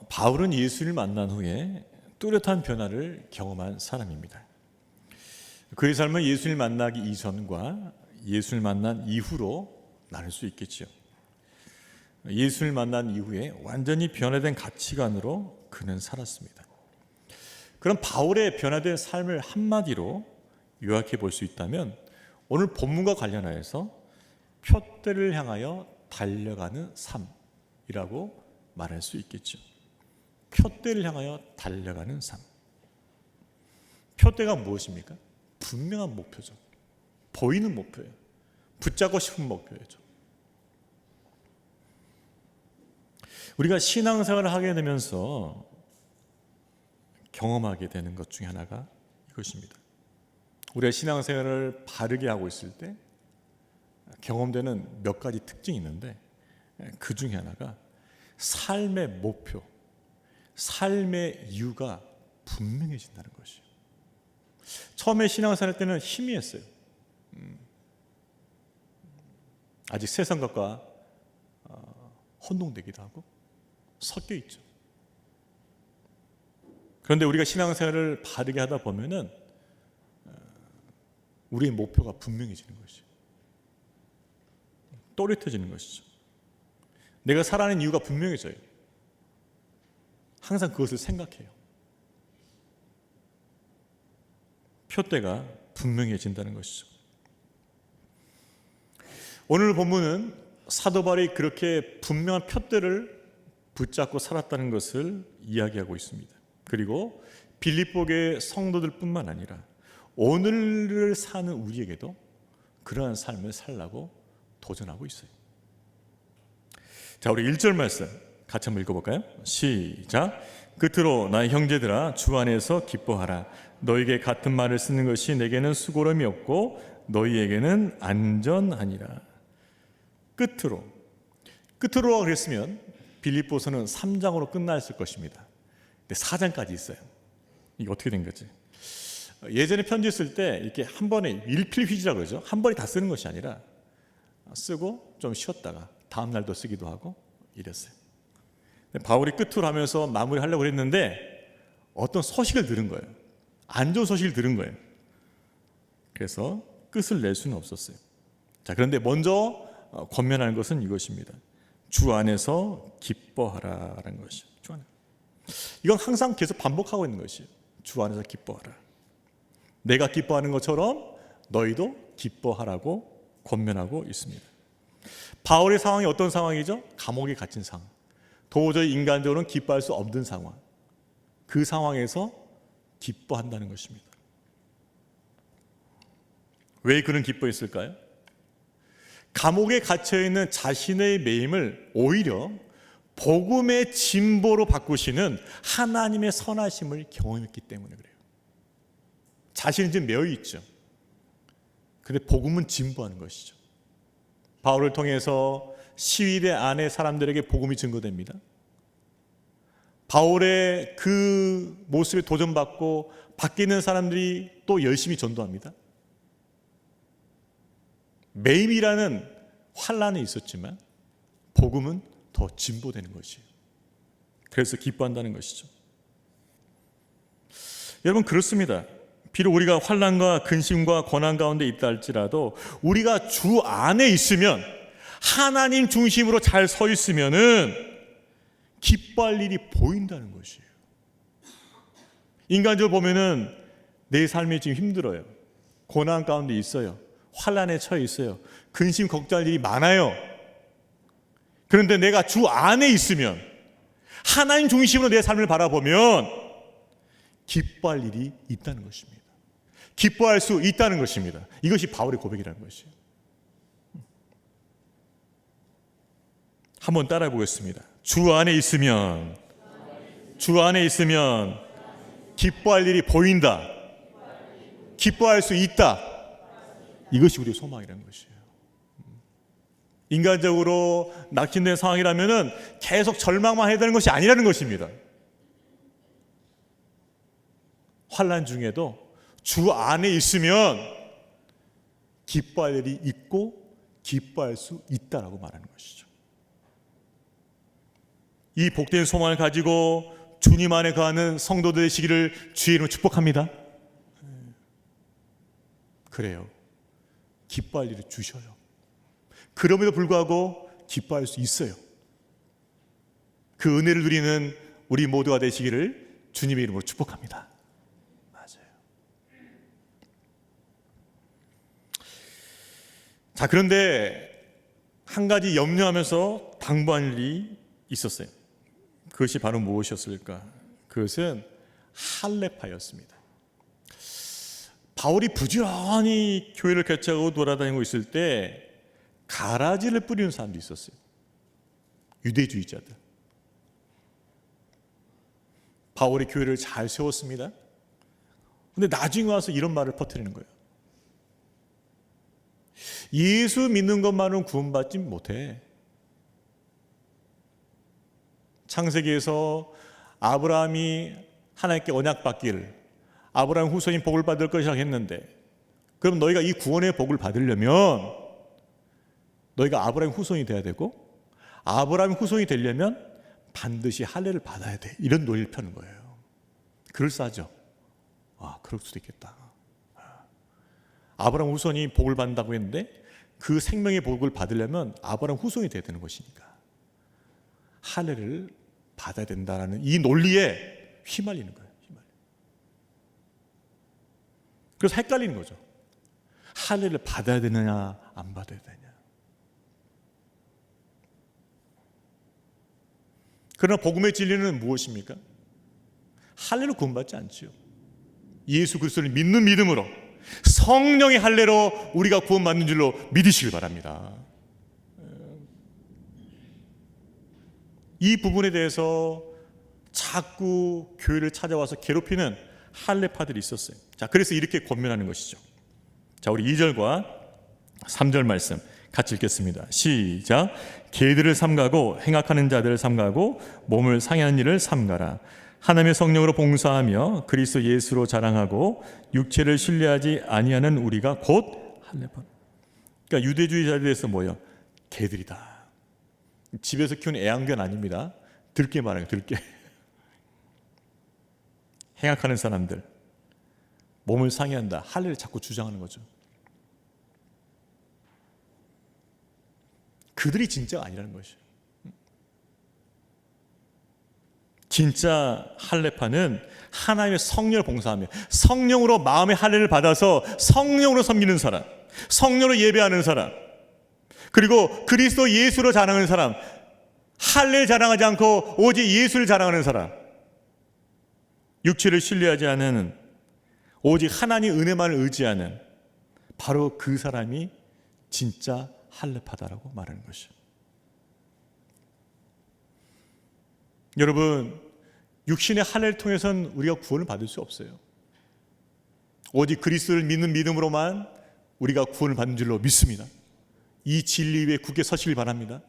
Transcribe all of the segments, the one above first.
바울은 예수를 만난 후에 뚜렷한 변화를 경험한 사람입니다. 그의 삶은 예수를 만나기 이전과 예수를 만난 이후로 나눌 수 있겠죠. 예수를 만난 이후에 완전히 변화된 가치관으로 그는 살았습니다. 그럼 바울의 변화된 삶을 한마디로 요약해 볼 수 있다면 오늘 본문과 관련하여서 표대를 향하여 달려가는 삶이라고 말할 수 있겠죠. 표대를 향하여 달려가는 삶. 표대가 무엇입니까? 분명한 목표죠. 보이는 목표예요. 붙잡고 싶은 목표죠. 우리가 신앙생활을 하게 되면서 경험하게 되는 것 중에 하나가 이것입니다. 우리가 신앙생활을 바르게 하고 있을 때 경험되는 몇 가지 특징이 있는데 그 중에 하나가 삶의 목표, 삶의 이유가 분명해진다는 것이에요. 처음에 신앙생활 할 때는 희미했어요. 아직 세상 것과 혼동되기도 하고 섞여 있죠. 그런데 우리가 신앙생활을 바르게 하다 보면은 우리의 목표가 분명해지는 것이죠. 또렷해지는 것이죠. 내가 살아가는 이유가 분명해져요. 항상 그것을 생각해요. 표대가 분명해진다는 것이죠. 오늘 본문은 사도 바울이 그렇게 분명한 표대를 붙잡고 살았다는 것을 이야기하고 있습니다. 그리고 빌립보교의 성도들뿐만 아니라 오늘을 사는 우리에게도 그러한 삶을 살라고 도전하고 있어요. 자, 우리 1절 말씀 같이 한번 읽어볼까요? 시작. 끝으로 나의 형제들아 주 안에서 기뻐하라. 너에게 같은 말을 쓰는 것이 내게는 수고름이 없고 너희에게는 안전하니라. 끝으로 그랬으면 빌립보서는 3장으로 끝났을 것입니다. 근데 4장까지 있어요. 이게 어떻게 된 거지? 예전에 편지 쓸 때 이렇게 한 번에 일필휘지라고 그러죠. 한 번에 다 쓰는 것이 아니라 쓰고 좀 쉬었다가 다음 날도 쓰기도 하고 이랬어요. 바울이 끝으로 하면서 마무리하려고 그랬는데 어떤 소식을 들은 거예요. 안 좋은 소식을 들은 거예요. 그래서 끝을 낼 수는 없었어요. 자, 그런데 먼저 권면하는 것은 이것입니다. 주 안에서 기뻐하라라는 것이죠. 주 안에. 이건 항상 계속 반복하고 있는 것이에요. 주 안에서 기뻐하라. 내가 기뻐하는 것처럼 너희도 기뻐하라고 권면하고 있습니다. 바울의 상황이 어떤 상황이죠? 감옥에 갇힌 상황. 도저히 인간적으로는 기뻐할 수 없는 상황. 그 상황에서 기뻐한다는 것입니다. 왜 그는 기뻐했을까요? 감옥에 갇혀있는 자신의 매임을 오히려 복음의 진보로 바꾸시는 하나님의 선하심을 경험했기 때문에 그래요. 자신은 지금 매여 있죠. 그런데 복음은 진보하는 것이죠. 바울을 통해서 시위대 안에 사람들에게 복음이 증거됩니다. 바울의 그 모습에 도전받고 바뀌는 사람들이 또 열심히 전도합니다. 매임이라는 환난이 있었지만 복음은 더 진보되는 것이에요. 그래서 기뻐한다는 것이죠. 여러분, 그렇습니다. 비록 우리가 환난과 근심과 고난 가운데 있다 할지라도 우리가 주 안에 있으면, 하나님 중심으로 잘 서 있으면은 기뻐할 일이 보인다는 것이에요. 인간적으로 보면은 내 삶이 지금 힘들어요. 고난 가운데 있어요. 환난에 처해 있어요. 근심 걱정할 일이 많아요. 그런데 내가 주 안에 있으면, 하나님 중심으로 내 삶을 바라보면 기뻐할 일이 있다는 것입니다. 기뻐할 수 있다는 것입니다. 이것이 바울의 고백이라는 것이에요. 한번 따라해 보겠습니다. 주 안에 있으면 기뻐할 일이 보인다. 기뻐할 수 있다. 이것이 우리의 소망이라는 것이에요. 인간적으로 낙진된 상황이라면 계속 절망만 해야 되는 것이 아니라는 것입니다. 환난 중에도 주 안에 있으면 기뻐할 일이 있고 기뻐할 수 있다라고 말하는 것이죠. 이 복된 소망을 가지고 주님 안에 거하는 성도들 되시기를 주의 이름으로 축복합니다. 그래요. 기뻐할 일을 주셔요. 그럼에도 불구하고 기뻐할 수 있어요. 그 은혜를 누리는 우리 모두가 되시기를 주님의 이름으로 축복합니다. 맞아요. 자, 그런데 한 가지 염려하면서 당부한 일이 있었어요. 그것이 바로 무엇이었을까? 그것은 할례파였습니다. 바울이 부지런히 교회를 개척하고 돌아다니고 있을 때 가라지를 뿌리는 사람도 있었어요. 유대주의자들. 바울이 교회를 잘 세웠습니다. 근데 나중에 와서 이런 말을 퍼뜨리는 거예요. 예수 믿는 것만으로는 구원받지 못해. 창세기에서 아브라함이 하나님께 언약받기를, 아브라함 후손인 복을 받을 것이라고 했는데, 그럼 너희가 이 구원의 복을 받으려면 너희가 아브라함 후손이 돼야 되고, 아브라함 후손이 되려면 반드시 할례를 받아야 돼. 이런 논리를 펴는 거예요. 그럴싸하죠? 아, 그럴 수도 있겠다. 아브라함 후손이 복을 받는다고 했는데 그 생명의 복을 받으려면 아브라함 후손이 돼야 되는 것이니까 할례를 받아야 된다는 이 논리에 휘말리는 거예요. 그래서 헷갈리는 거죠. 할례를 받아야 되느냐 안 받아야 되냐. 그러나 복음의 진리는 무엇입니까? 할례로 구원받지 않지요. 예수 그리스도를 믿는 믿음으로 성령의 할례로 우리가 구원받는 줄로 믿으시길 바랍니다. 이 부분에 대해서 자꾸 교회를 찾아와서 괴롭히는 할례파들이 있었어요. 자, 그래서 이렇게 권면하는 것이죠. 자, 우리 2절과 3절 말씀 같이 읽겠습니다. 시작. 개들을 삼가고 행악하는 자들을 삼가고 몸을 상해하는 일을 삼가라. 하나님의 성령으로 봉사하며 그리스도 예수로 자랑하고 육체를 신뢰하지 아니하는 우리가 곧 할례파. 그러니까 유대주의자들에 대해서 뭐예요? 개들이다. 집에서 키우는 애완견 아닙니다. 들깨 말하는 들깨. 행악하는 사람들, 몸을 상해한다. 할례를 자꾸 주장하는 거죠. 그들이 진짜가 아니라는 것이에요. 진짜 할례파는 하나님의 성령을 봉사하며 성령으로 마음의 할례를 받아서 성령으로 섬기는 사람, 성령으로 예배하는 사람, 그리고 그리스도 예수로 자랑하는 사람, 할례를 자랑하지 않고 오직 예수를 자랑하는 사람, 육체를 신뢰하지 않는 오직 하나님의 은혜만을 의지하는 바로 그 사람이 진짜 할례파다라고 말하는 것이죠. 여러분, 육신의 할례를 통해서는 우리가 구원을 받을 수 없어요. 오직 그리스도를 믿는 믿음으로만 우리가 구원을 받는 줄로 믿습니다. 이 진리 위에 굳게 서시길 바랍니다.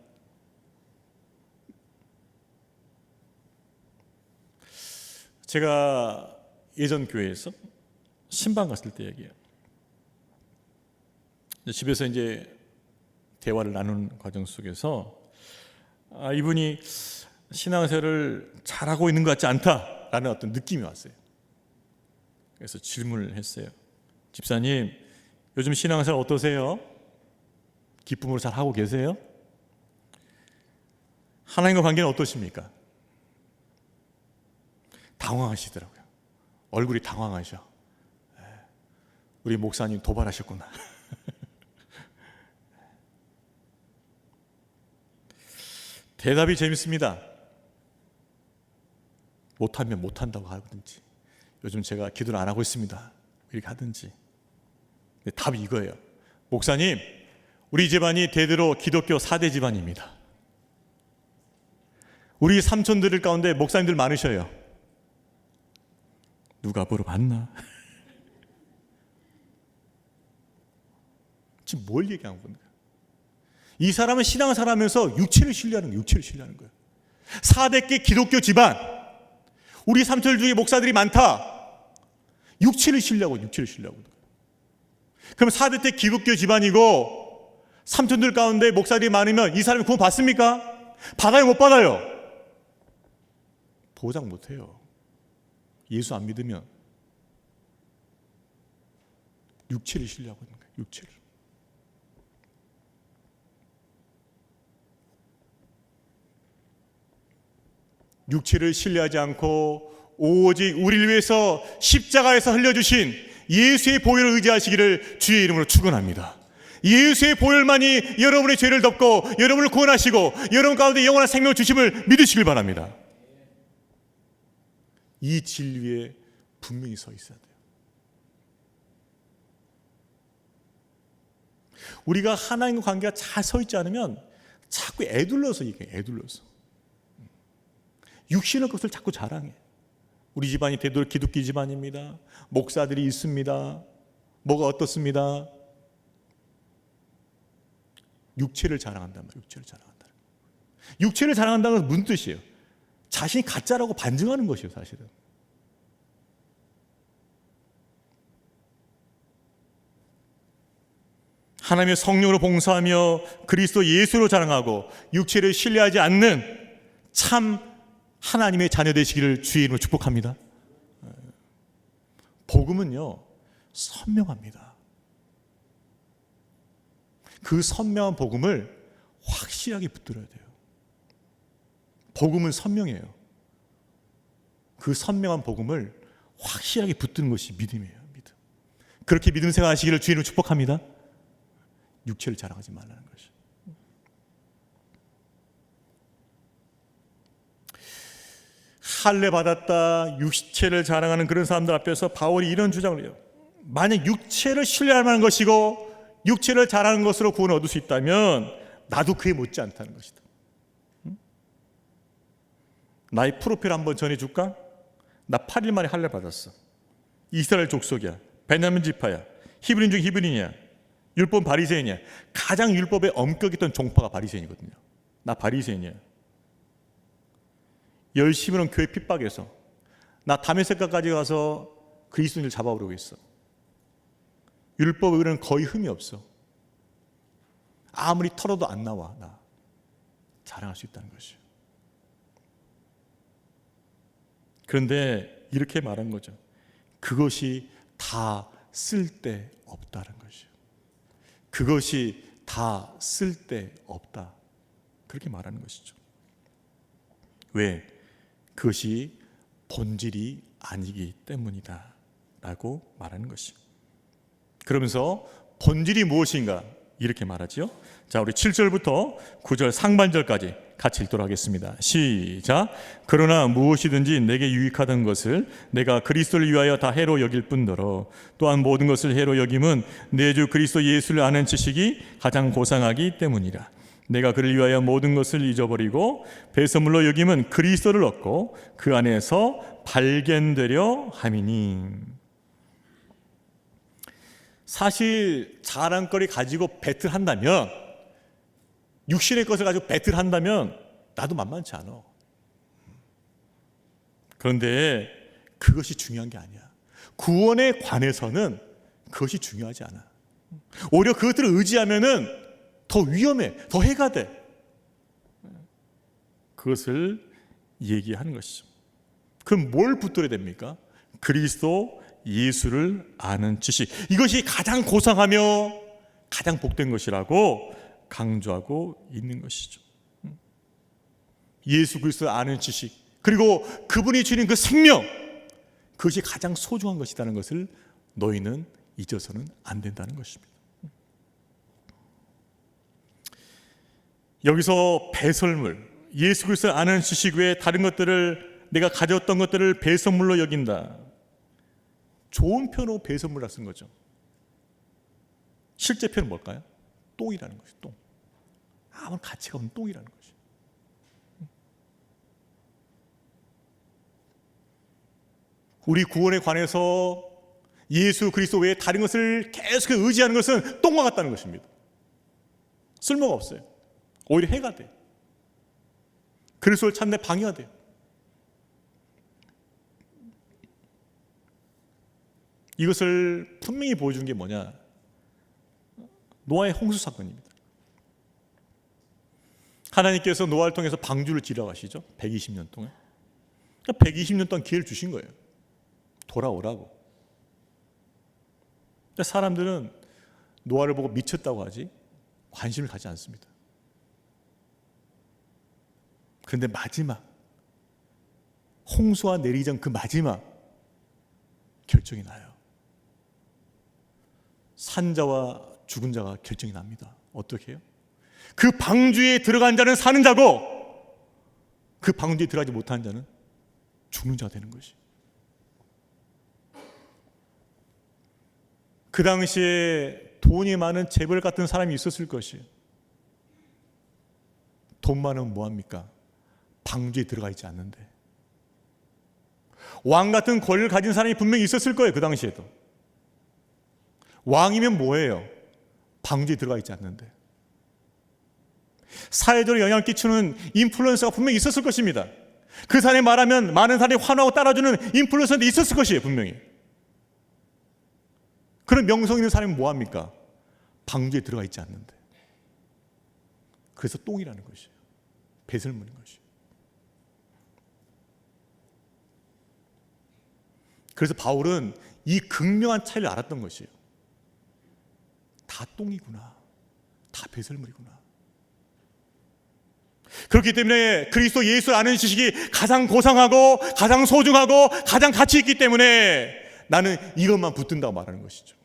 제가 예전 교회에서 신방 갔을 때 얘기해요. 집에서 이제 대화를 나누는 과정 속에서 이분이 신앙생활을 잘하고 있는 것 같지 않다라는 어떤 느낌이 왔어요. 그래서 질문을 했어요. 집사님, 요즘 신앙생활 어떠세요? 기쁨으로 잘 하고 계세요? 하나님과 관계는 어떠십니까? 당황하시더라고요. 얼굴이 당황하셔. 우리 목사님 도발하셨구나. 대답이 재밌습니다. 못하면 못한다고 하든지, 요즘 제가 기도를 안 하고 있습니다, 이렇게 하든지. 답이 이거예요. 목사님, 우리 집안이 대대로 기독교 4대 집안입니다. 우리 삼촌들 가운데 목사님들 많으셔요. 누가 물어봤나? 지금 뭘 얘기하는 건가? 이 사람은 신앙생활 하면서 육체를 신뢰하는 거예요. 육체를 신뢰하는 거예요. 4대께 기독교 집안, 우리 삼촌 중에 목사들이 많다. 육체를 신뢰하고 육체를 신뢰하고. 그럼 4대 때 기독교 집안이고 삼촌들 가운데 목사들이 많으면 이 사람이 구원 받습니까? 받아요, 못 받아요? 보장 못해요. 예수 안 믿으면 육체를 신뢰하고 있는 거예요. 육체를. 육체를 신뢰하지 않고 오직 우리를 위해서 십자가에서 흘려주신 예수의 보혈을 의지하시기를 주의 이름으로 축원합니다. 예수의 보혈만이 여러분의 죄를 덮고 여러분을 구원하시고 여러분 가운데 영원한 생명을 주심을 믿으시길 바랍니다. 이 진리에 분명히 서 있어야 돼요. 우리가 하나님과 관계가 잘 서 있지 않으면 자꾸 애둘러서 얘기해요. 애둘러서. 육신의 것을 자꾸 자랑해. 우리 집안이 되도록 기독교 집안입니다. 목사들이 있습니다. 뭐가 어떻습니다. 육체를 자랑한단 말이에요. 육체를 자랑한다. 육체를 자랑한다는 것은 무슨 뜻이에요? 자신이 가짜라고 반증하는 것이에요. 사실은. 하나님의 성령으로 봉사하며 그리스도 예수로 자랑하고 육체를 신뢰하지 않는 참 하나님의 자녀 되시기를 주의 이름으로 축복합니다. 복음은요, 선명합니다. 그 선명한 복음을 확실하게 붙들어야 돼요. 복음은 선명해요. 그 선명한 복음을 확실하게 붙드는 것이 믿음이에요. 믿음. 그렇게 믿음 생활하시기를 주의 이름으로 축복합니다. 육체를 자랑하지 말라는 것이. 할례 받았다 육체를 자랑하는 그런 사람들 앞에서 바울이 이런 주장을 해요. 만약 육체를 신뢰할 만한 것이고 육체를 자랑하는 것으로 구원을 얻을 수 있다면 나도 그에 못지않다는 것이다. 나의 프로필 한번 전해줄까? 나 8일 만에 할례 받았어. 이스라엘 족속이야. 베냐민 지파야. 히브리인 중 히브리인이야. 율법 바리새인이야. 가장 율법에 엄격했던 종파가 바리새인이거든요. 나 바리새인이야. 열심히는 교회 핍박해서 나 다메섹까지 가서 그리스도인을 잡아오려고 했어. 율법 의는 거의 흠이 없어. 아무리 털어도 안 나와. 나 자랑할 수 있다는 것이에요. 그런데 이렇게 말한 거죠. 그것이 다 쓸데없다는 것이에요. 그것이 다 쓸데없다. 그렇게 말하는 것이죠. 왜? 그것이 본질이 아니기 때문이다 라고 말하는 것이죠. 그러면서 본질이 무엇인가 이렇게 말하지요. 자, 우리 7절부터 9절 상반절까지 같이 읽도록 하겠습니다. 시작. 그러나 무엇이든지 내게 유익하던 것을 내가 그리스도를 위하여 다 해로 여길 뿐더러 또한 모든 것을 해로 여김은 내 주 그리스도 예수를 아는 지식이 가장 고상하기 때문이라. 내가 그를 위하여 모든 것을 잊어버리고 배설물로 여김은 그리스도를 얻고 그 안에서 발견되려 함이니. 사실 자랑거리 가지고 배틀한다면, 육신의 것을 가지고 배틀한다면 나도 만만치 않아. 그런데 그것이 중요한 게 아니야. 구원에 관해서는 그것이 중요하지 않아. 오히려 그것들을 의지하면은 더 위험해, 더 해가 돼. 그것을 얘기하는 것이죠. 그럼 뭘 붙들어야 됩니까? 그리스도 예수를 아는 지식. 이것이 가장 고상하며 가장 복된 것이라고 강조하고 있는 것이죠. 예수 그리스도를 아는 지식, 그리고 그분이 주는 그 생명, 그것이 가장 소중한 것이라는 것을 너희는 잊어서는 안 된다는 것입니다. 여기서 배설물, 예수 그리스도를 아는 지식 외에 다른 것들을, 내가 가져왔던 것들을 배설물로 여긴다. 좋은 표현으로 배설물이라 쓴 거죠. 실제 표현은 뭘까요? 똥이라는 것이죠. 똥. 아무런 가치가 없는 똥이라는 것이죠. 우리 구원에 관해서 예수 그리스도 외에 다른 것을 계속 의지하는 것은 똥과 같다는 것입니다. 쓸모가 없어요. 오히려 해가 돼. 그리스도를 찾는 데 방해가 돼요. 이것을 분명히 보여주는 게 뭐냐? 노아의 홍수 사건입니다. 하나님께서 노아를 통해서 방주를 지려가시죠. 120년 동안. 120년 동안 기회를 주신 거예요. 돌아오라고. 사람들은 노아를 보고 미쳤다고 하지 관심을 가지 않습니다. 그런데 마지막 홍수가 내리기 전 그 마지막 결정이 나요. 산자와 죽은 자가 결정이 납니다. 어떻게 해요? 그 방주에 들어간 자는 사는 자고 그 방주에 들어가지 못한 자는 죽는 자가 되는 것이. 그 당시에 돈이 많은 재벌 같은 사람이 있었을 것이에요. 돈 많으면 뭐합니까? 방주에 들어가 있지 않는데. 왕 같은 권리를 가진 사람이 분명히 있었을 거예요. 그 당시에도. 왕이면 뭐예요? 방주에 들어가 있지 않는데. 사회적으로 영향을 끼치는 인플루언서가 분명히 있었을 것입니다. 그 사람이 말하면 많은 사람이 환호하고 따라주는 인플루언서도 있었을 것이에요. 분명히. 그런 명성 있는 사람이 뭐합니까? 방주에 들어가 있지 않는데. 그래서 똥이라는 것이에요. 배설물인 것이에요. 그래서 바울은 이 극명한 차이를 알았던 것이에요. 다 똥이구나. 다 배설물이구나. 그렇기 때문에 그리스도 예수를 아는 지식이 가장 고상하고 가장 소중하고 가장 가치 있기 때문에 나는 이것만 붙든다고 말하는 것이죠.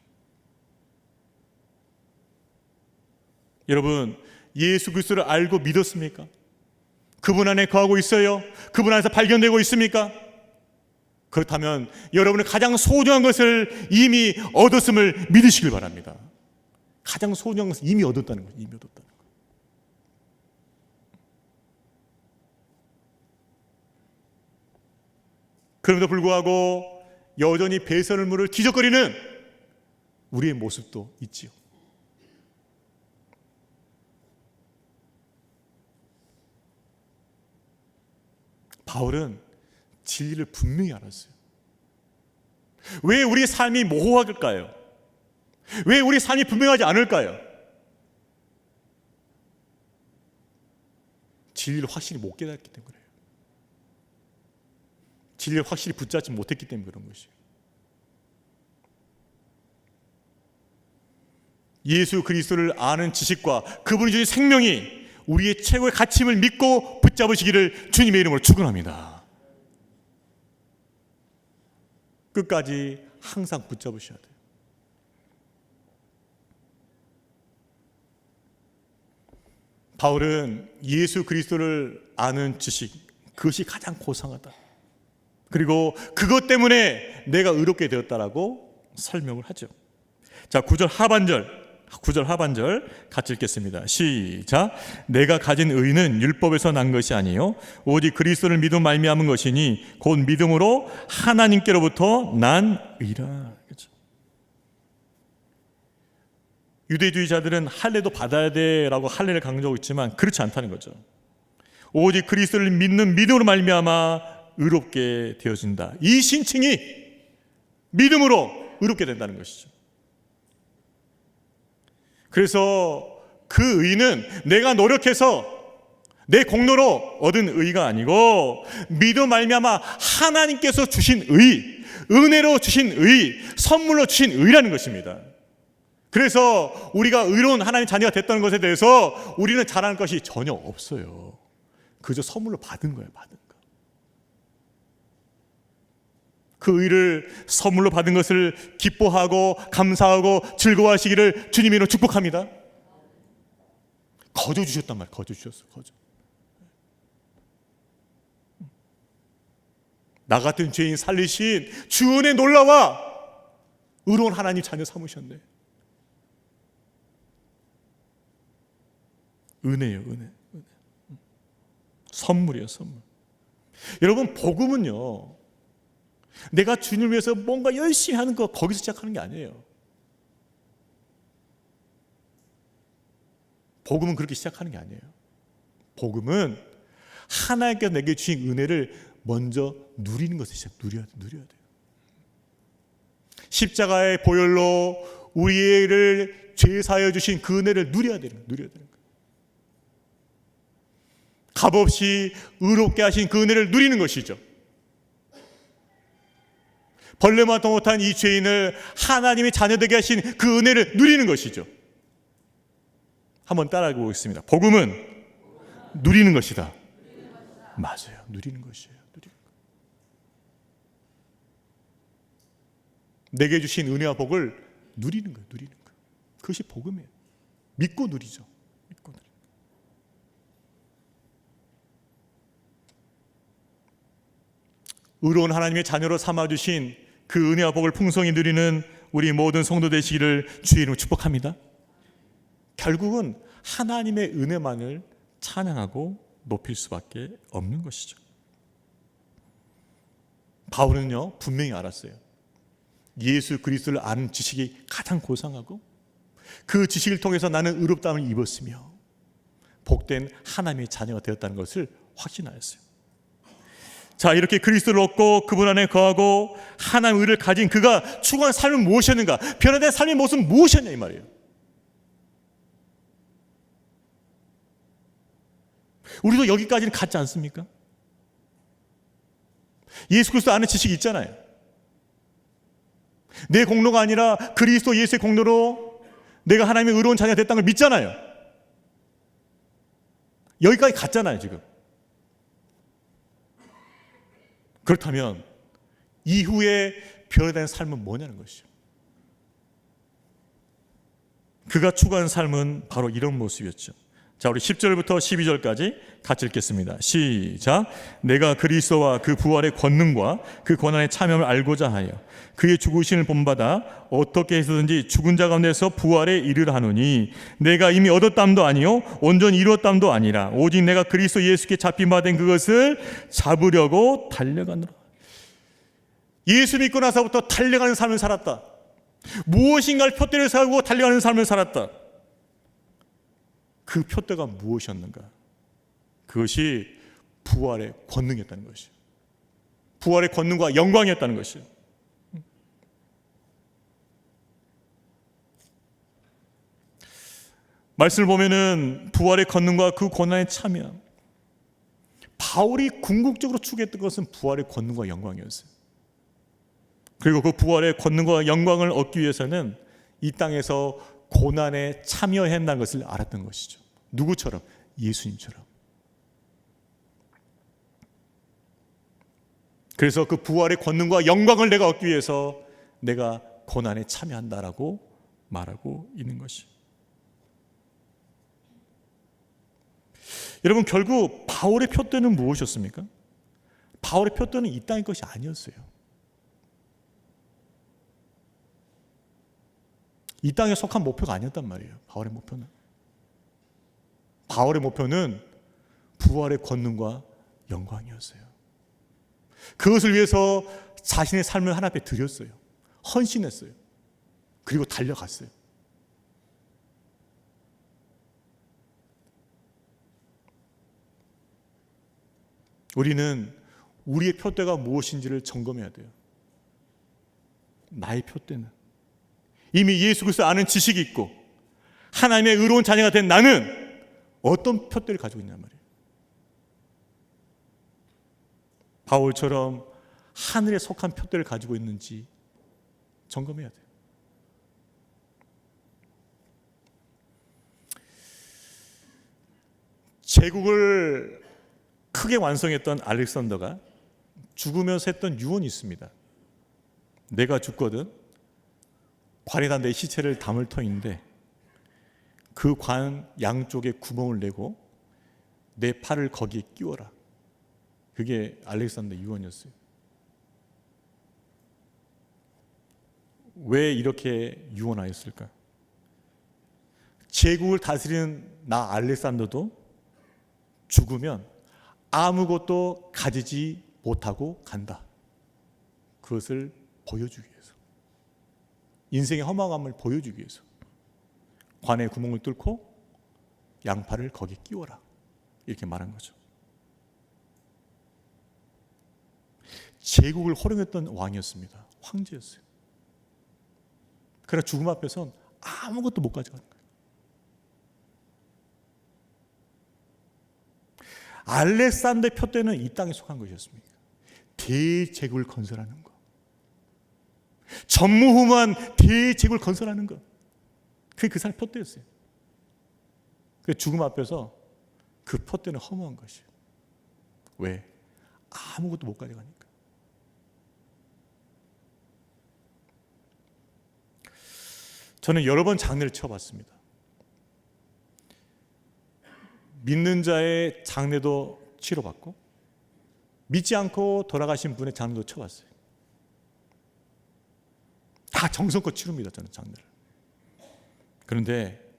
여러분, 예수 그리스도를 알고 믿었습니까? 그분 안에 거하고 있어요? 그분 안에서 발견되고 있습니까? 그렇다면 여러분은 가장 소중한 것을 이미 얻었음을 믿으시길 바랍니다. 가장 소중한 것을 이미 얻었다는 거죠. 이미 얻었다는 거. 그럼에도 불구하고 여전히 배설물을 뒤적거리는 우리의 모습도 있지요. 바울은 진리를 분명히 알았어요. 왜 우리의 삶이 모호할까요? 왜 우리의 삶이 분명하지 않을까요? 진리를 확실히 못 깨닫기 때문에 그래요. 진리를 확실히 붙잡지 못했기 때문에 그런 것이에요. 예수 그리스도를 아는 지식과 그분이 주신 생명이 우리의 최고의 가치임을 믿고 붙잡으시기를 주님의 이름으로 축원합니다. 끝까지 항상 붙잡으셔야 돼요. 바울은 예수 그리스도를 아는 지식, 그것이 가장 고상하다. 그리고 그것 때문에 내가 의롭게 되었다라고 설명을 하죠. 자, 9절 하반절 같이 읽겠습니다. 시작. 내가 가진 의는 율법에서 난 것이 아니요 오직 그리스도를 믿음 말미암은 것이니 곧 믿음으로 하나님께로부터 난 의라. 그렇죠? 유대주의자들은 할례도 받아야 돼라고 할례를 강조하고 있지만 그렇지 않다는 거죠. 오직 그리스도를 믿는 믿음으로 말미암아 의롭게 되어진다. 이 신칭이 믿음으로 의롭게 된다는 것이죠. 그래서 그 의는 내가 노력해서 내 공로로 얻은 의가 아니고 믿음 말미암아 하나님께서 주신 의, 은혜로 주신 의, 선물로 주신 의라는 것입니다. 그래서 우리가 의로운 하나님 자녀가 됐다는 것에 대해서 우리는 자랑할 것이 전혀 없어요. 그저 선물로 받은 거예요. 받은 거. 그 의를 선물로 받은 것을 기뻐하고 감사하고 즐거워하시기를 주님으로 축복합니다. 거저 주셨단 말이에요. 거저 주셨어요. 거저. 나 같은 죄인 살리신 주 은혜 놀라와 의로운 하나님 자녀 삼으셨네. 은혜예요. 은혜. 선물이에요. 선물. 여러분, 복음은요, 내가 주님을 위해서 뭔가 열심히 하는 거 거기서 시작하는 게 아니에요. 복음은 그렇게 시작하는 게 아니에요. 복음은 하나님께서 내게 주신 은혜를 먼저 누리는 것을 누려야 돼요. 십자가의 보혈로 우리를 죄 사하여 주신 그 은혜를 누려야 되는 거예요. 값없이 의롭게 하신 그 은혜를 누리는 것이죠. 벌레마도 못한 이 죄인을 하나님의 자녀되게 하신 그 은혜를 누리는 것이죠. 한번 따라해 보겠습니다. 복음은 누리는 것이다. 맞아요. 누리는 것이에요. 누리는 것. 내게 주신 은혜와 복을 누리는 거예요. 누리는 거. 그것이 복음이에요. 믿고 누리죠. 믿고 누리는 거. 의로운 하나님의 자녀로 삼아주신 그 은혜와 복을 풍성히 누리는 우리 모든 성도 되시기를 주의 이름으로 축복합니다. 결국은 하나님의 은혜만을 찬양하고 높일 수밖에 없는 것이죠. 바울은요 분명히 알았어요. 예수 그리스도를 아는 지식이 가장 고상하고 그 지식을 통해서 나는 의롭다함을 입었으며 복된 하나님의 자녀가 되었다는 것을 확신하였어요. 자, 이렇게 그리스도를 얻고 그분 안에 거하고 하나님의 의를 가진 그가 추구한 삶은 무엇이었는가? 변화된 삶의 모습은 무엇이었냐 이 말이에요. 우리도 여기까지는 갔지 않습니까? 예수 그리스도 아는 지식이 있잖아요. 내 공로가 아니라 그리스도 예수의 공로로 내가 하나님의 의로운 자녀가 됐다는 걸 믿잖아요. 여기까지 갔잖아요 지금. 그렇다면 이후에 변화된 삶은 뭐냐는 것이죠. 그가 추구한 삶은 바로 이런 모습이었죠. 자, 우리 10절부터 12절까지 같이 읽겠습니다. 시작. 내가 그리스도와 그 부활의 권능과 그 고난의 참여를 알고자 하여 그의 죽으심을 본받아 어떻게 해서든지 죽은 자 가운데서 부활에 이르려 하노니 내가 이미 얻었담도 아니요 온전히 이루었담도 아니라 오직 내가 그리스도 예수께 잡힌 바 된 그것을 잡으려고 달려가노라. 예수 믿고 나서부터 달려가는 삶을 살았다. 무엇인가를 표대를 세우고 달려가는 삶을 살았다. 그 표대가 무엇이었는가? 그것이 부활의 권능이었다는 것이에요. 부활의 권능과 영광이었다는 것이에요. 말씀을 보면은 부활의 권능과 그 고난에 참여. 바울이 궁극적으로 추구했던 것은 부활의 권능과 영광이었어요. 그리고 그 부활의 권능과 영광을 얻기 위해서는 이 땅에서 고난에 참여해야 한다는 것을 알았던 것이죠. 누구처럼? 예수님처럼. 그래서 그 부활의 권능과 영광을 내가 얻기 위해서 내가 고난에 참여한다라고 말하고 있는 것이죠. 여러분, 결국 바울의 표대는 무엇이었습니까? 바울의 표대는 이 땅의 것이 아니었어요. 이 땅에 속한 목표가 아니었단 말이에요. 바울의 목표는. 바울의 목표는 부활의 권능과 영광이었어요. 그것을 위해서 자신의 삶을 하나님 앞에 드렸어요. 헌신했어요. 그리고 달려갔어요. 우리는 우리의 표대가 무엇인지를 점검해야 돼요. 나의 표대는 이미 예수 그리스도 아는 지식이 있고 하나님의 의로운 자녀가 된 나는 어떤 표대를 가지고 있냔 말이에요. 바울처럼 하늘에 속한 표대를 가지고 있는지 점검해야 돼요. 제국을 크게 완성했던 알렉산더가 죽으면서 했던 유언이 있습니다. 내가 죽거든 관에다 내 시체를 담을 터인데 그 관 양쪽에 구멍을 내고 내 팔을 거기에 끼워라. 그게 알렉산더 유언이었어요. 왜 이렇게 유언하였을까? 제국을 다스리는 나 알렉산더도 죽으면 아무것도 가지지 못하고 간다. 그것을 보여주기 위해서. 인생의 허망함을 보여주기 위해서. 관에 구멍을 뚫고 양팔을 거기에 끼워라. 이렇게 말한 거죠. 제국을 호령했던 왕이었습니다. 황제였어요. 그러나 죽음 앞에선 아무것도 못 가져가는 거예요. 알렉산더의 표대는 이 땅에 속한 것이었습니다. 대제국을 건설하는 것. 전무후무한 대제국을 건설하는 것. 그게 그 사람의 푯대였어요. 그 죽음 앞에서 그 푯대는 허무한 것이에요. 왜? 아무것도 못 가져가니까. 저는 여러 번 장례를 치러봤습니다. 믿는 자의 장례도 치러봤고 믿지 않고 돌아가신 분의 장례도 쳐봤어요. 다 정성껏 치릅니다. 저는 장례를. 그런데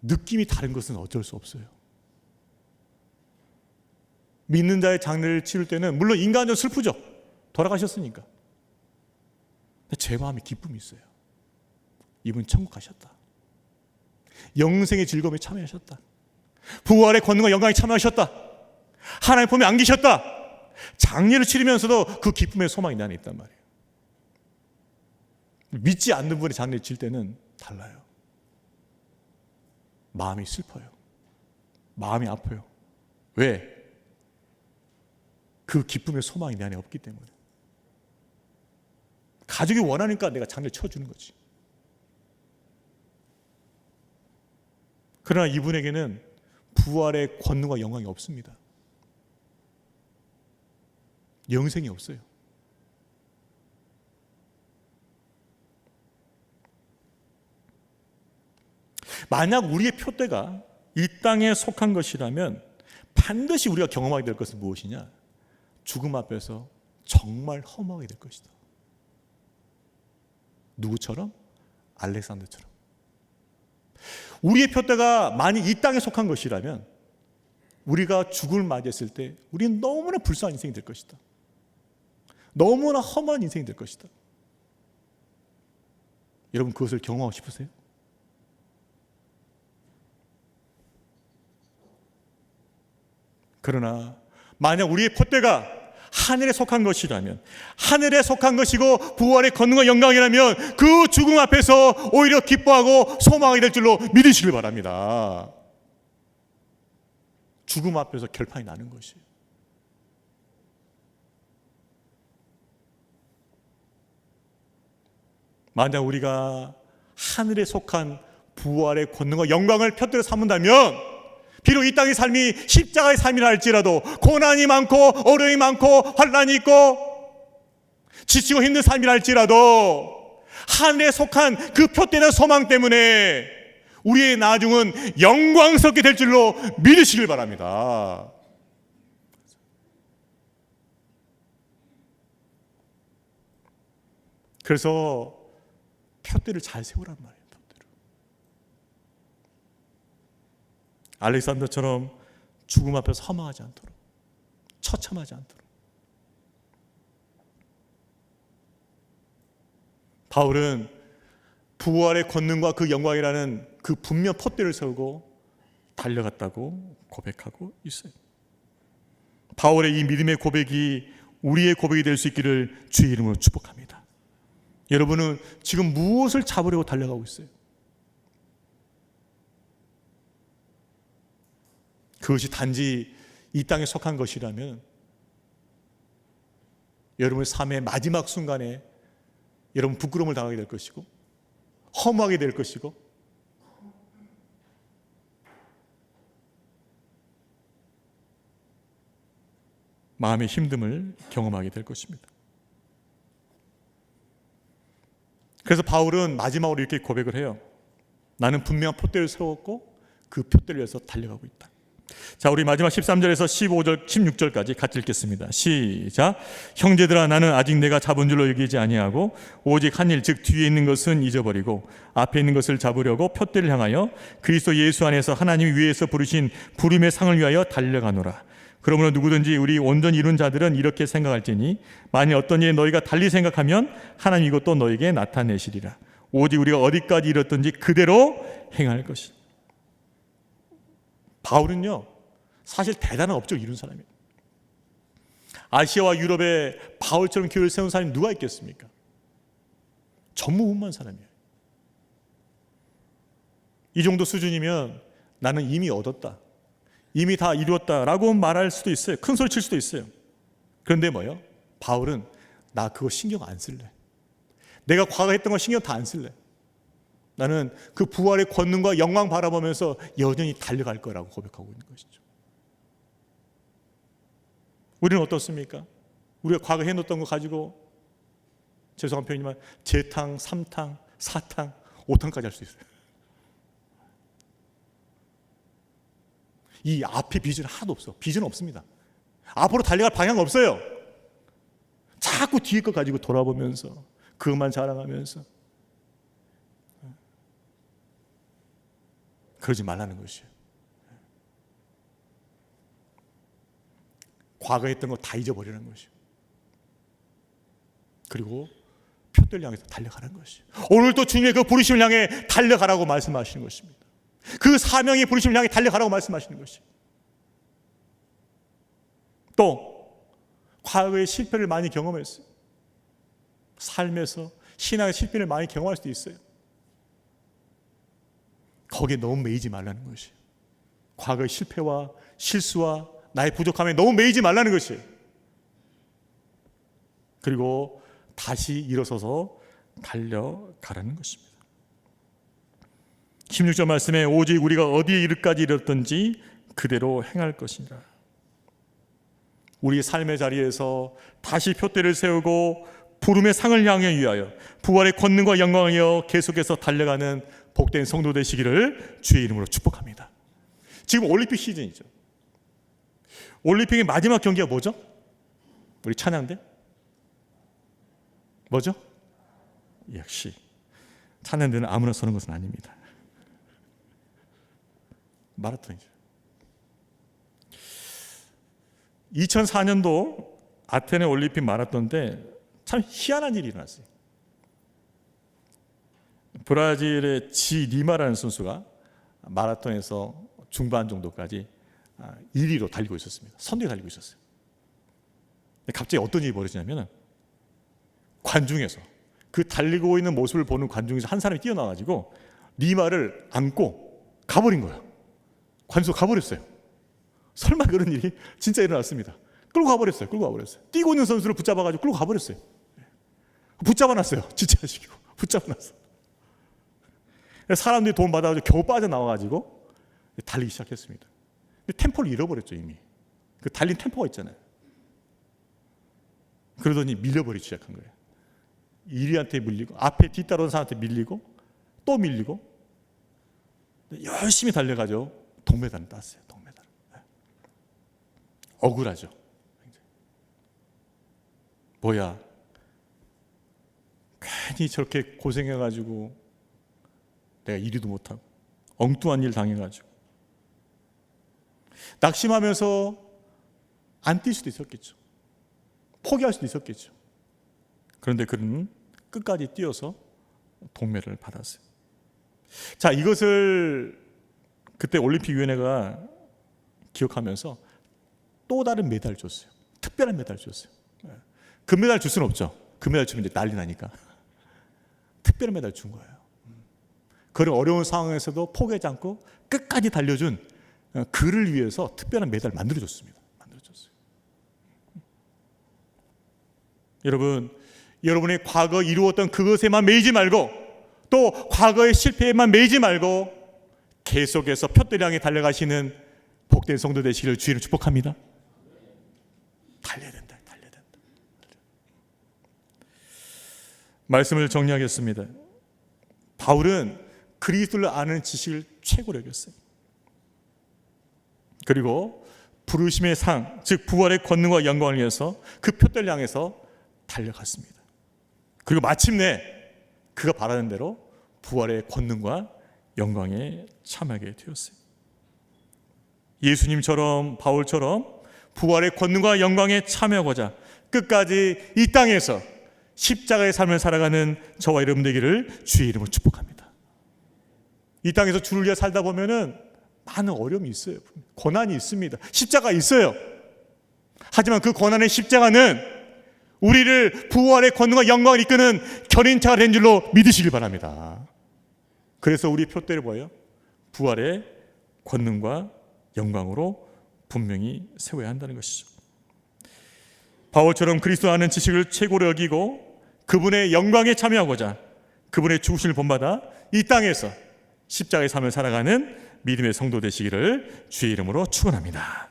느낌이 다른 것은 어쩔 수 없어요. 믿는 자의 장례를 치를 때는 물론 인간적으로 슬프죠. 돌아가셨으니까. 근데 제 마음에 기쁨이 있어요. 이분 천국 가셨다. 영생의 즐거움에 참여하셨다. 부활의 권능과 영광에 참여하셨다. 하나님 품에 안기셨다. 장례를 치르면서도 그 기쁨의 소망이 내 안에 있단 말이에요. 믿지 않는 분의 장례를 칠 때는 달라요. 마음이 슬퍼요. 마음이 아파요. 왜? 그 기쁨의 소망이 내 안에 없기 때문에. 가족이 원하니까 내가 장례를 쳐주는 거지. 그러나 이분에게는 부활의 권능과 영광이 없습니다. 영생이 없어요. 만약 우리의 표대가 이 땅에 속한 것이라면 반드시 우리가 경험하게 될 것은 무엇이냐? 죽음 앞에서 정말 허무하게 될 것이다. 누구처럼? 알렉산더처럼. 우리의 표대가 만약 이 땅에 속한 것이라면 우리가 죽음을 맞이했을 때 우리는 너무나 불쌍한 인생이 될 것이다. 너무나 험한 인생이 될 것이다. 여러분 그것을 경험하고 싶으세요? 그러나 만약 우리의 푯대가 하늘에 속한 것이라면, 하늘에 속한 것이고 부활의 권능과 영광이라면 그 죽음 앞에서 오히려 기뻐하고 소망하게 될 줄로 믿으시길 바랍니다. 죽음 앞에서 결판이 나는 것이에요. 만약 우리가 하늘에 속한 부활의 권능과 영광을 푯대로 삼는다면 비록 이 땅의 삶이 십자가의 삶이라 할지라도 고난이 많고 어려움이 많고 환난이 있고 지치고 힘든 삶이라 할지라도 하늘에 속한 그 푯대는 소망 때문에 우리의 나중은 영광스럽게 될 줄로 믿으시길 바랍니다. 그래서 푯대를 잘 세우란 말이에요. 알렉산더처럼 죽음 앞에서 허망하지 않도록, 처참하지 않도록. 바울은 부활의 권능과 그 영광이라는 그 분명 푯대를 세우고 달려갔다고 고백하고 있어요. 바울의 이 믿음의 고백이 우리의 고백이 될 수 있기를 주의 이름으로 축복합니다. 여러분은 지금 무엇을 잡으려고 달려가고 있어요? 그것이 단지 이 땅에 속한 것이라면 여러분의 삶의 마지막 순간에 여러분 부끄러움을 당하게 될 것이고 허무하게 될 것이고 마음의 힘듦을 경험하게 될 것입니다. 그래서 바울은 마지막으로 이렇게 고백을 해요. 나는 분명한 푯대를 세웠고 그 푯대를 위해서 달려가고 있다. 자, 우리 마지막 13절에서 15절, 16절까지 같이 읽겠습니다. 시작. 형제들아, 나는 아직 내가 잡은 줄로 여기지 아니하고 오직 한 일, 즉 뒤에 있는 것은 잊어버리고 앞에 있는 것을 잡으려고 푯대를 향하여 그리스도 예수 안에서 하나님이 위에서 부르신 부름의 상을 위하여 달려가노라. 그러므로 누구든지 우리 온전히 이룬 자들은 이렇게 생각할지니 만일 어떤 일에 너희가 달리 생각하면 하나님 이것도 너희에게 나타내시리라. 오직 우리가 어디까지 이뤘든지 그대로 행할 것이다. 바울은요, 사실 대단한 업적을 이룬 사람이에요. 아시아와 유럽에 바울처럼 교회를 세운 사람이 누가 있겠습니까? 전무후무한 사람이에요. 이 정도 수준이면 나는 이미 얻었다, 이미 다 이루었다라고 말할 수도 있어요. 큰 소리 칠 수도 있어요. 그런데 뭐예요? 바울은 나 그거 신경 안 쓸래. 내가 과거에 했던 거 신경 다 안 쓸래. 나는 그 부활의 권능과 영광 바라보면서 여전히 달려갈 거라고 고백하고 있는 것이죠. 우리는 어떻습니까? 우리가 과거에 해놓던 거 가지고 죄송한 표현이지만 재탕, 3탕, 4탕, 5탕까지 할 수 있어요. 이 앞에 비전 하나도 없어. 비전 없습니다. 앞으로 달려갈 방향 없어요. 자꾸 뒤에 거 가지고 돌아보면서 그것만 자랑하면서 그러지 말라는 것이에요. 과거에 했던 거 다 잊어버리는 것이에요. 그리고 표대를 향해서 달려가는 것이에요. 오늘도 주님의 그 부르심을 향해 달려가라고 말씀하시는 것입니다. 그 사명의 부르심을 향해 달려가라고 말씀하시는 것이에요. 또 과거의 실패를 많이 경험했어요. 삶에서 신앙의 실패를 많이 경험할 수도 있어요. 거기에 너무 매이지 말라는 것이에요. 과거의 실패와 실수와 나의 부족함에 너무 매이지 말라는 것이에요. 그리고 다시 일어서서 달려가라는 것입니다. 16절 말씀에 오직 우리가 어디에 이르기까지 이르렀든지 그대로 행할 것이니라. 우리 삶의 자리에서 다시 표대를 세우고 부름의 상을 향해 위하여 부활의 권능과 영광이여 계속해서 달려가는 복된 성도 되시기를 주의 이름으로 축복합니다. 지금 올림픽 시즌이죠. 올림픽의 마지막 경기가 뭐죠? 우리 찬양대? 뭐죠? 역시 찬양대는 아무나 서는 것은 아닙니다. 마라톤이죠. 2004년도 아테네 올림픽 마라톤 때 참 희한한 일이 일어났어요. 브라질의 지 리마라는 선수가 마라톤에서 중반 정도까지 1위로 달리고 있었습니다. 선두에 달리고 있었어요. 근데 갑자기 어떤 일이 벌어지냐면 관중에서 그 달리고 있는 모습을 보는 관중에서 한 사람이 뛰어나와가지고 리마를 안고 가버린 거예요. 관수가 가버렸어요. 설마 그런 일이 진짜 일어났습니다. 끌고 가버렸어요. 뛰고 있는 선수를 붙잡아가지고 끌고 가버렸어요. 붙잡아놨어요. 지체하시고 붙잡아놨어요. 사람들이 돈 받아가지고 겨우 빠져나와가지고 달리기 시작했습니다. 근데 템포를 잃어버렸죠. 이미 그 달린 템포가 있잖아요. 그러더니 밀려버리기 시작한 거예요. 1위한테 밀리고 앞에 뒤따라오는 사람한테 밀리고 또 밀리고 열심히 달려가지고 동메달을 땄어요. 동메달. 억울하죠. 뭐야, 괜히 저렇게 고생해가지고 내가 1위도 못하고 엉뚱한 일 당해가지고 낙심하면서 안 뛸 수도 있었겠죠. 포기할 수도 있었겠죠. 그런데 그는 끝까지 뛰어서 동메달을 받았어요. 자, 이것을 그때 올림픽위원회가 기억하면서 또 다른 메달을 줬어요. 특별한 메달을 줬어요. 금메달 줄 수는 없죠. 금메달 주면 이제 난리 나니까 특별한 메달 준 거예요. 그런 어려운 상황에서도 포기하지 않고 끝까지 달려준 그를 위해서 특별한 메달을 만들어줬습니다. 여러분의 과거 이루었던 그것에만 매이지 말고 또 과거의 실패에만 매이지 말고 계속해서 표대를 향해 달려가시는 복된 성도 되시기를 주의를 축복합니다. 달려야 된다. 말씀을 정리하겠습니다. 바울은 그리스도를 아는 지식을 최고로 여겼어요. 그리고 부르심의 상, 즉 부활의 권능과 영광을 위해서 그 표대를 향해서 달려갔습니다. 그리고 마침내 그가 바라는 대로 부활의 권능과 영광에 참여하게 되었어요. 예수님처럼 바울처럼 부활의 권능과 영광에 참여하고자 끝까지 이 땅에서 십자가의 삶을 살아가는 저와 여러분 되기를 주의 이름으로 축복합니다. 이 땅에서 주를 위해 살다 보면은 많은 어려움이 있어요. 고난이 있습니다. 십자가 있어요. 하지만 그 고난의 십자가는 우리를 부활의 권능과 영광을 이끄는 견인차가 된 줄로 믿으시길 바랍니다. 그래서 우리 표대를 보여 부활의 권능과 영광으로 분명히 세워야 한다는 것이죠. 바울처럼 그리스도 아는 지식을 최고로 여기고 그분의 영광에 참여하고자 그분의 죽으심을 본받아 이 땅에서 십자가의 삶을 살아가는 믿음의 성도 되시기를 주의 이름으로 축원합니다.